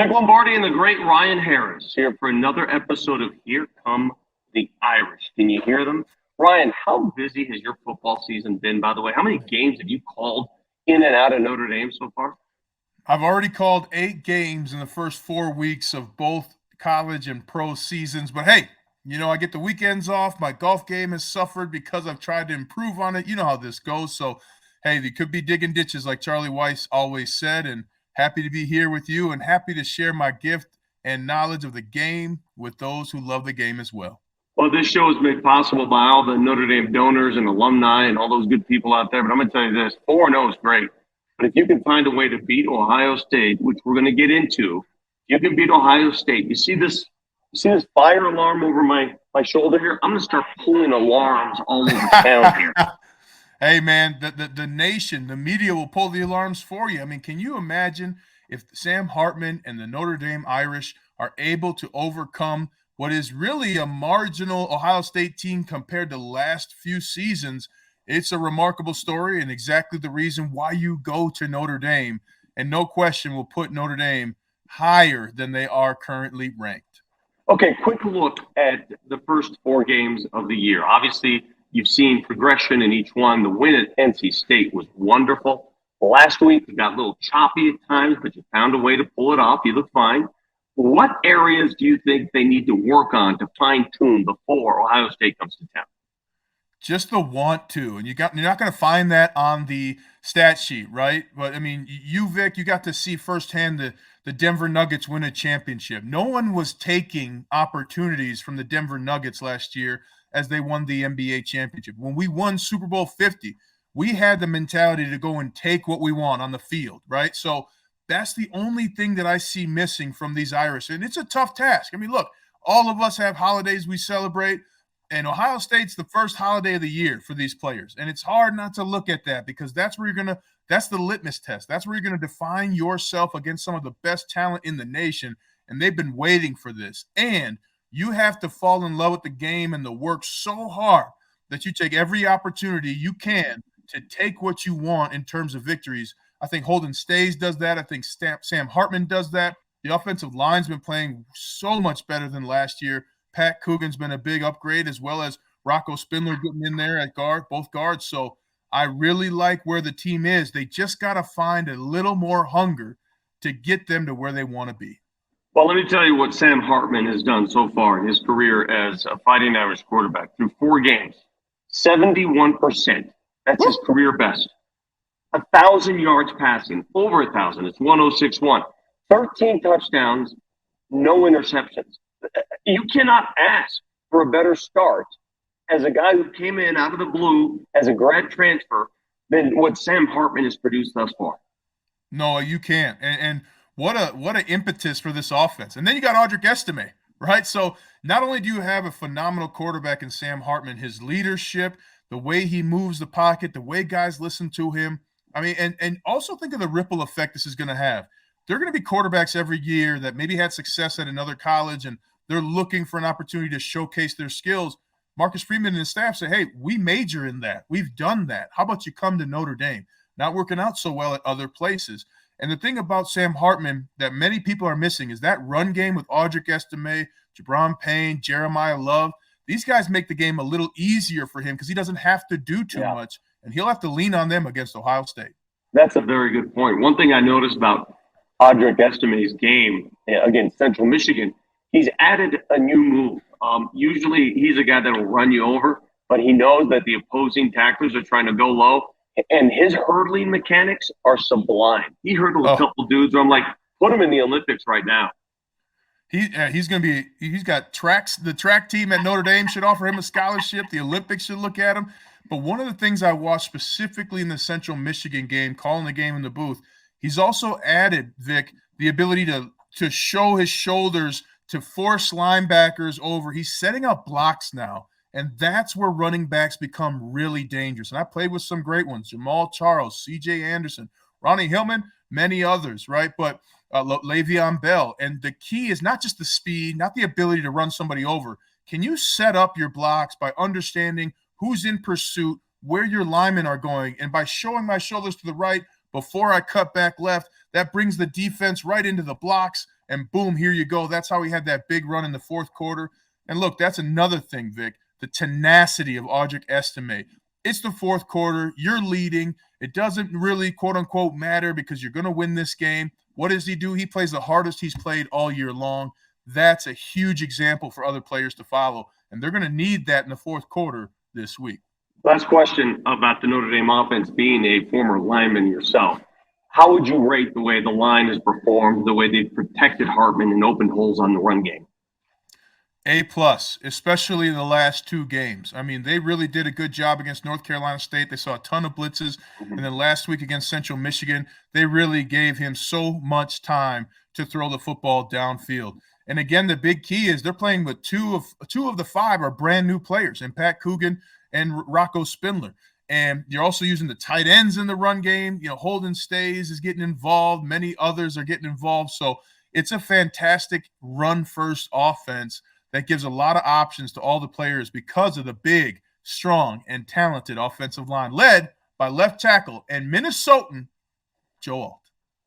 Vic Lombardi and the great Ryan Harris here for another episode of Here Come the Irish. Can you hear them? Ryan, how busy has your football season been, by the way? How many games have you called in and out of Notre Dame so far? I've already called 8 games in the first 4 weeks of both college and pro seasons. But hey, I get the weekends off. My golf game has suffered because I've tried to improve on it. You know how this goes. So, hey, they could be digging ditches like Charlie Weiss always said. And happy to be here with you and happy to share my gift and knowledge of the game with those who love the game as well. Well, this show is made possible by all the Notre Dame donors and alumni and all those good people out there. But I'm going to tell you this, 4-0 is great. But if you can find a way to beat Ohio State, which we're going to get into, you can beat Ohio State. You see this fire alarm over my shoulder here? I'm going to start pulling alarms all over town here. Hey, man, the nation, the media will pull the alarms for you. I mean, can you imagine if Sam Hartman and the Notre Dame Irish are able to overcome what is really a marginal Ohio State team compared to the last few seasons? It's a remarkable story and exactly the reason why you go to Notre Dame, and no question will put Notre Dame higher than they are currently ranked. Okay, quick look at the first 4 games of the year. Obviously, you've seen progression in each one. The win at NC State was wonderful. Last week, you got a little choppy at times, but you found a way to pull it off. You look fine. What areas do you think they need to work on to fine-tune before Ohio State comes to town? Just the want to, and you're not going to find that on the stat sheet, right? But I mean, Vic, you got to see firsthand the Denver Nuggets win a championship. No one was taking opportunities from the Denver Nuggets last year as they won the NBA championship. When we won Super Bowl 50, we had the mentality to go and take what we want on the field, right? So that's the only thing that I see missing from these Irish, and it's a tough task. I mean, look, all of us have holidays we celebrate. And Ohio State's the first holiday of the year for these players. And it's hard not to look at that because that's where that's the litmus test. That's where you're going to define yourself against some of the best talent in the nation. And they've been waiting for this. And you have to fall in love with the game and the work so hard that you take every opportunity you can to take what you want in terms of victories. I think Holden Stays does that. I think Sam Hartman does that. The offensive line's been playing so much better than last year. Pat Coogan's been a big upgrade, as well as Rocco Spindler getting in there at both guards. So I really like where the team is. They just got to find a little more hunger to get them to where they want to be. Well, let me tell you what Sam Hartman has done so far in his career as a Fighting Irish quarterback. Through 4 games, 71%. That's his career best. 1,000 yards passing, over 1,000. It's 106.1. 13 touchdowns, no interceptions. You cannot ask for a better start as a guy who came in out of the blue as a grad transfer than what Sam Hartman has produced thus far. No, you can't. And what an impetus for this offense. And then you got Audric Estime, right? So not only do you have a phenomenal quarterback in Sam Hartman, his leadership, the way he moves the pocket, the way guys listen to him. I mean, and also think of the ripple effect this is going to have. There are going to be quarterbacks every year that maybe had success at another college and they're looking for an opportunity to showcase their skills. Marcus Freeman and his staff say, hey, we major in that. We've done that. How about you come to Notre Dame? Not working out so well at other places. And the thing about Sam Hartman that many people are missing is that run game with Audric Estime, Jabron Payne, Jeremiah Love. These guys make the game a little easier for him because he doesn't have to do too much, and he'll have to lean on them against Ohio State. That's a very good point. One thing I noticed about Audric Estime's game against Central Michigan, he's added a new move. Usually he's a guy that will run you over, but he knows that the opposing tacklers are trying to go low, and his hurdling mechanics are sublime. He hurdled a couple dudes where I'm like, put him in the Olympics right now. He's going to be – he's got tracks. The track team at Notre Dame should offer him a scholarship. The Olympics should look at him. But one of the things I watched specifically in the Central Michigan game, calling the game in the booth, he's also added, Vic, the ability to show his shoulders to force linebackers over. He's setting up blocks now, and that's where running backs become really dangerous. And I played with some great ones, Jamal Charles, C.J. Anderson, Ronnie Hillman, many others, right? But Le'Veon Bell. And the key is not just the speed, not the ability to run somebody over. Can you set up your blocks by understanding who's in pursuit, where your linemen are going, and by showing my shoulders to the right before I cut back left, that brings the defense right into the blocks, and boom, here you go. That's how he had that big run in the fourth quarter. And look, that's another thing, Vic, the tenacity of Audric Estime. It's the fourth quarter. You're leading. It doesn't really, quote unquote, matter because you're going to win this game. What does he do? He plays the hardest he's played all year long. That's a huge example for other players to follow. And they're going to need that in the fourth quarter this week. Last question about the Notre Dame offense, being a former lineman yourself. How would you rate the way the line has performed, the way they've protected Hartman and opened holes on the run game? A+, especially in the last two games. I mean, they really did a good job against North Carolina State. They saw a ton of blitzes. And then last week against Central Michigan, they really gave him so much time to throw the football downfield. And again, the big key is they're playing with two of the five are brand new players, and Pat Coogan and Rocco Spindler. And you're also using the tight ends in the run game. You know, Holden Stays is getting involved. Many others are getting involved. So it's a fantastic run-first offense that gives a lot of options to all the players because of the big, strong, and talented offensive line led by left tackle and Minnesotan Joe Alt.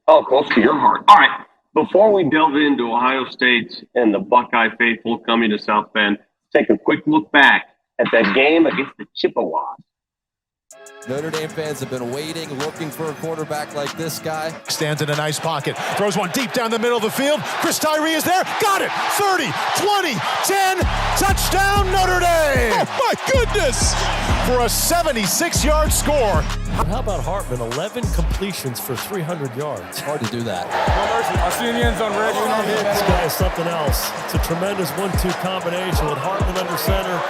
Oh, close to your heart. All right. Before we delve into Ohio State and the Buckeye faithful coming to South Bend, take a quick look back at that game against the Chippewas. Notre Dame fans have been waiting, looking for a quarterback like this guy. Stands in a nice pocket, throws one deep down the middle of the field. Chris Tyree is there, got it! 30, 20, 10, touchdown Notre Dame! Oh my goodness! For a 76-yard score. How about Hartman? 11 completions for 300 yards. Hard to do that. I'll see you in the end zone, Reg. This guy is something else. It's a tremendous 1-2 combination with Hartman under center,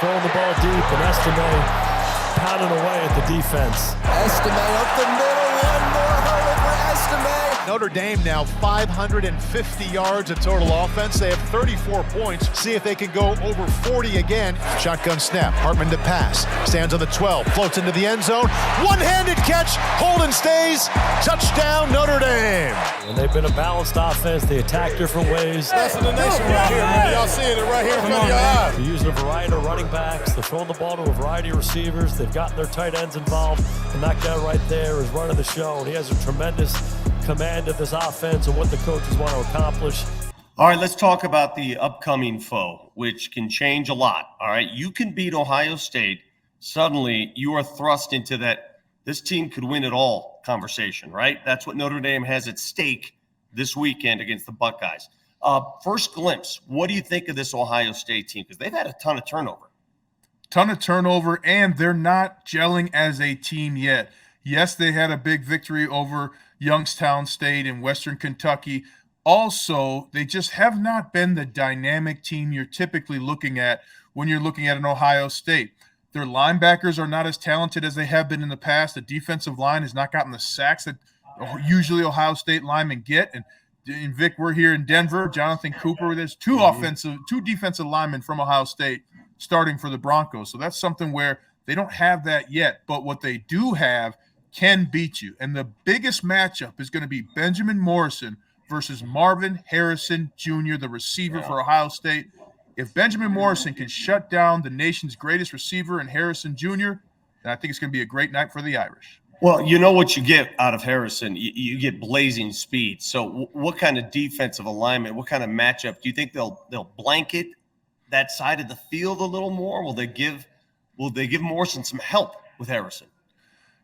throwing the ball deep, and Estime pounding away at the defense. Estime up the middle, one more hurdle for Estime. Notre Dame now 550 yards of total offense. They have 34 points. See if they can go over 40 again. Shotgun snap, Hartman to pass. Stands on the 12, floats into the end zone. One-handed catch, Holden Stays. Touchdown Notre Dame. And they've been a balanced offense. They attack different ways. That's the nation right here, man. Y'all seeing it right here in front of your eyes. They're using a variety of running backs. They're throwing the ball to a variety of receivers. They've gotten their tight ends involved. And that guy right there is running the show. And he has a tremendous command of this offense and what the coaches want to accomplish. All right, let's talk about the upcoming foe, which can change a lot. All right, you can beat Ohio State. Suddenly, you are thrust into that this team could win it all conversation, right? That's what Notre Dame has at stake this weekend against the Buckeyes. First glimpse, what do you think of this Ohio State team? Because they've had a ton of turnover. And they're not gelling as a team yet. Yes, they had a big victory over Youngstown State in Western Kentucky. Also, they just have not been the dynamic team you're typically looking at when you're looking at an Ohio State. Their linebackers are not as talented as they have been in the past. The defensive line has not gotten the sacks that usually Ohio State linemen get. And Vic, we're here in Denver. Jonathan Cooper, there's two defensive linemen from Ohio State starting for the Broncos. So that's something where they don't have that yet. But what they do have can beat you. And the biggest matchup is going to be Benjamin Morrison versus Marvin Harrison Jr., the receiver for Ohio State. If Benjamin Morrison can shut down the nation's greatest receiver in Harrison Jr., then I think it's going to be a great night for the Irish. Well, you know what you get out of Harrison. You get blazing speed. So what kind of defensive alignment, what kind of matchup? Do you think they'll blanket that side of the field a little more? Will they give Morrison some help with Harrison?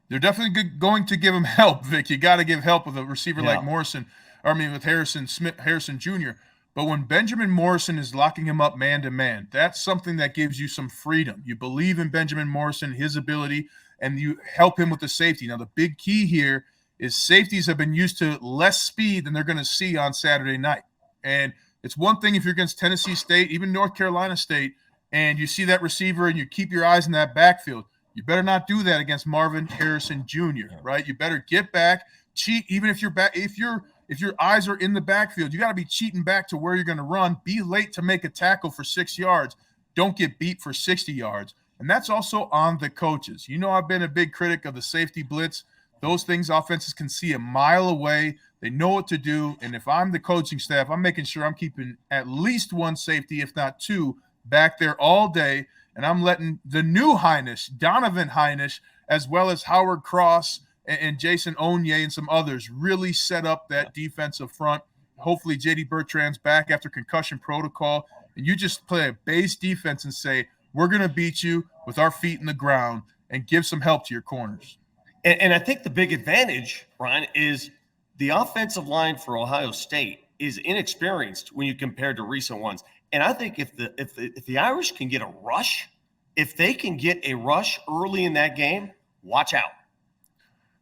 They're definitely going to give him help, Vic. You got to give help with a receiver like Morrison. With Harrison Jr. But when Benjamin Morrison is locking him up man-to-man, that's something that gives you some freedom. You believe in Benjamin Morrison, his ability, and you help him with the safety. Now, the big key here is safeties have been used to less speed than they're going to see on Saturday night. And it's one thing if you're against Tennessee State, even North Carolina State, and you see that receiver and you keep your eyes in that backfield. You better not do that against Marvin Harrison Jr., right? You better get back, cheat, even if you're back. If your eyes are in the backfield, you got to be cheating back to where you're going to run. Be late to make a tackle for 6 yards. Don't get beat for 60 yards. And that's also on the coaches. You know, I've been a big critic of the safety blitz. Those things offenses can see a mile away. They know what to do. And if I'm the coaching staff, I'm making sure I'm keeping at least one safety, if not two, back there all day. And I'm letting the new Heinisch, Donovan Heinisch, as well as Howard Cross and Jason Onye and some others really set up that defensive front. hopefully J.D. Bertrand's back after concussion protocol, and you just play a base defense and say, we're going to beat you with our feet in the ground and give some help to your corners. And I think the big advantage, Ryan, is the offensive line for Ohio State is inexperienced when you compare to recent ones. And I think if the Irish can get a rush, if they can get a rush early in that game, watch out.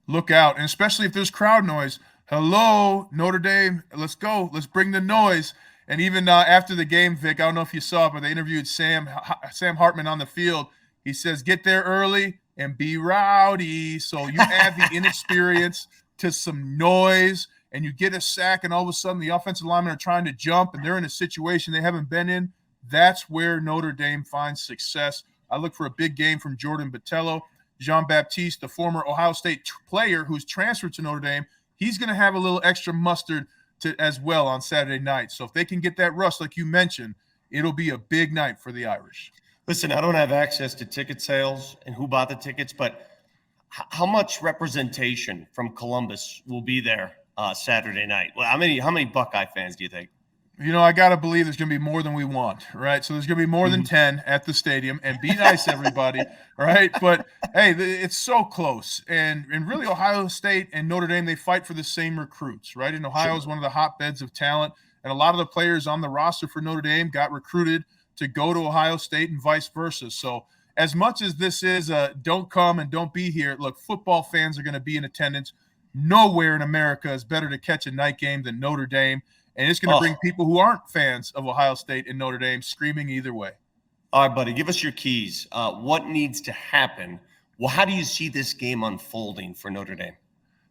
Look out, and especially if there's crowd noise. Hello, Notre Dame, let's go. Let's bring the noise. And even after the game, Vic, I don't know if you saw it, but they interviewed Sam Hartman on the field. He says, get there early and be rowdy. So you add the inexperience to some noise, and you get a sack, and all of a sudden the offensive linemen are trying to jump, and they're in a situation they haven't been in. That's where Notre Dame finds success. I look for a big game from Jordan Botelho. Jean-Baptiste, the former Ohio State player who's transferred to Notre Dame, he's going to have a little extra mustard as well on Saturday night. So if they can get that rush, like you mentioned, it'll be a big night for the Irish. Listen, I don't have access to ticket sales and who bought the tickets, but how much representation from Columbus will be there Saturday night? Well, how many Buckeye fans do you think? You know, I got to believe there's going to be more than we want, right? So there's going to be more than 10 at the stadium, and be nice, everybody, right? But, hey, it's so close. And really, Ohio State and Notre Dame, they fight for the same recruits, right? And Ohio is one of the hotbeds of talent, and a lot of the players on the roster for Notre Dame got recruited to go to Ohio State and vice versa. So as much as this is don't come and don't be here, look, football fans are going to be in attendance. Nowhere in America is better to catch a night game than Notre Dame. And it's going to bring people who aren't fans of Ohio State and Notre Dame screaming either way. All right, buddy, give us your keys. What needs to happen? Well, how do you see this game unfolding for Notre Dame?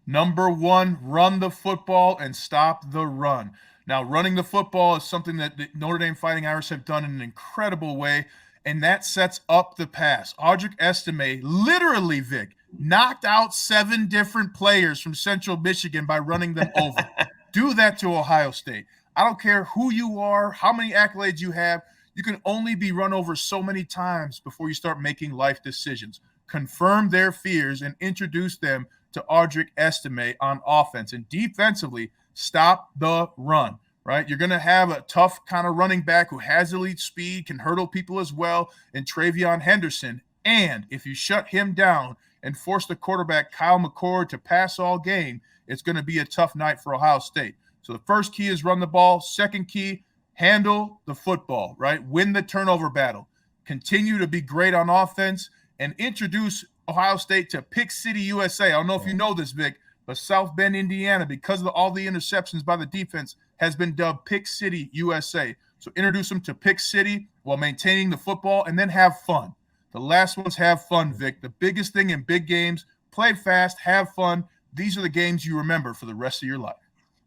Number one, run the football and stop the run. Now, running the football is something that the Notre Dame Fighting Irish have done in an incredible way, and that sets up the pass. Audric Estime, literally, Vic, knocked out 7 different players from Central Michigan by running them over. Do that to Ohio State. I don't care who you are, how many accolades you have. You can only be run over so many times before you start making life decisions. Confirm their fears and introduce them to Audric Estime on offense. And defensively, stop the run, right? You're going to have a tough kind of running back who has elite speed, can hurdle people as well, and Travion Henderson. And if you shut him down and force the quarterback, Kyle McCord, to pass all game, it's going to be a tough night for Ohio State. So the first key is run the ball. Second key, handle the football, right? Win the turnover battle. Continue to be great on offense and introduce Ohio State to Pick City, USA. I don't know if you know this, Vic, but South Bend, Indiana, because of all the interceptions by the defense, has been dubbed Pick City, USA. So introduce them to Pick City while maintaining the football, and then have fun. The last one's have fun, Vic. The biggest thing in big games, play fast, have fun. These are the games you remember for the rest of your life.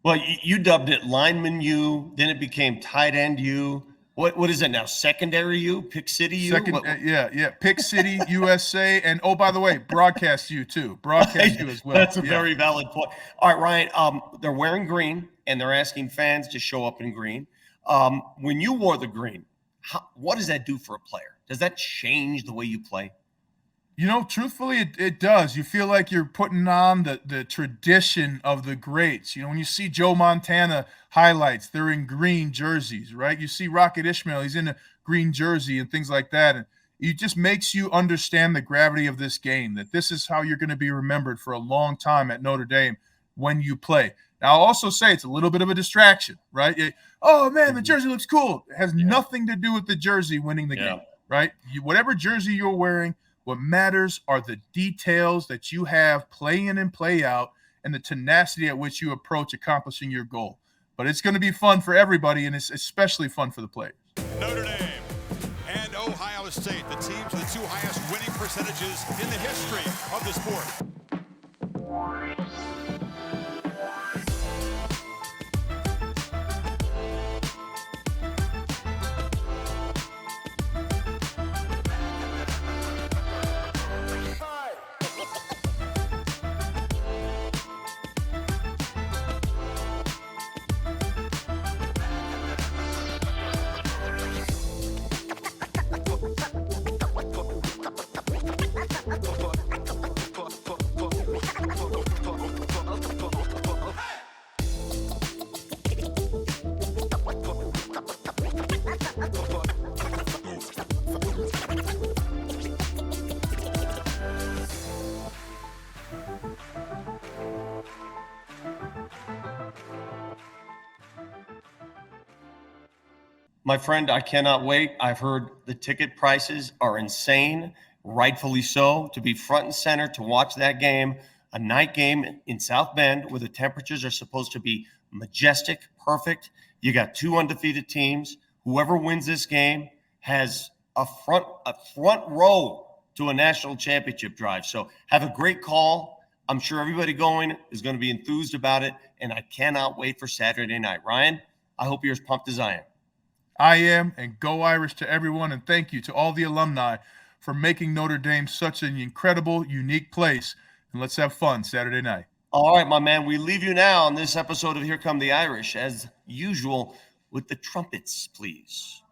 Well, you dubbed it lineman U, then it became tight end U. What is it now? Secondary U? Pick City U? Yeah. Pick City, USA. And, oh, by the way, broadcast U too. Broadcast U as well. That's a very valid point. All right, Ryan, they're wearing green, and they're asking fans to show up in green. When you wore the green, what does that do for a player? Does that change the way you play? You know, truthfully, it does. You feel like you're putting on the tradition of the greats. You know, when you see Joe Montana highlights, they're in green jerseys, right? You see Rocket Ismail, he's in a green jersey and things like that. And it just makes you understand the gravity of this game, that this is how you're going to be remembered for a long time at Notre Dame when you play. Now, I'll also say it's a little bit of a distraction, right? Oh, man, the jersey looks cool. It has nothing to do with the jersey winning the game, right? Whatever jersey you're wearing, what matters are the details that you have play in and play out and the tenacity at which you approach accomplishing your goal. But it's going to be fun for everybody, and it's especially fun for the players. Notre Dame and Ohio State, the teams with the 2 highest winning percentages in the history of the sport. My friend, I cannot wait. I've heard the ticket prices are insane, rightfully so, to be front and center to watch that game, a night game in South Bend where the temperatures are supposed to be majestic, perfect. You got two undefeated teams. Whoever wins this game has a front row to a national championship drive. So have a great call. I'm sure everybody going is going to be enthused about it, and I cannot wait for Saturday night. Ryan, I hope you're as pumped as I am. I am, and go Irish to everyone, and thank you to all the alumni for making Notre Dame such an incredible, unique place. And let's have fun Saturday night. All right, my man, we leave you now on this episode of Here Come the Irish, as usual, with the trumpets, please.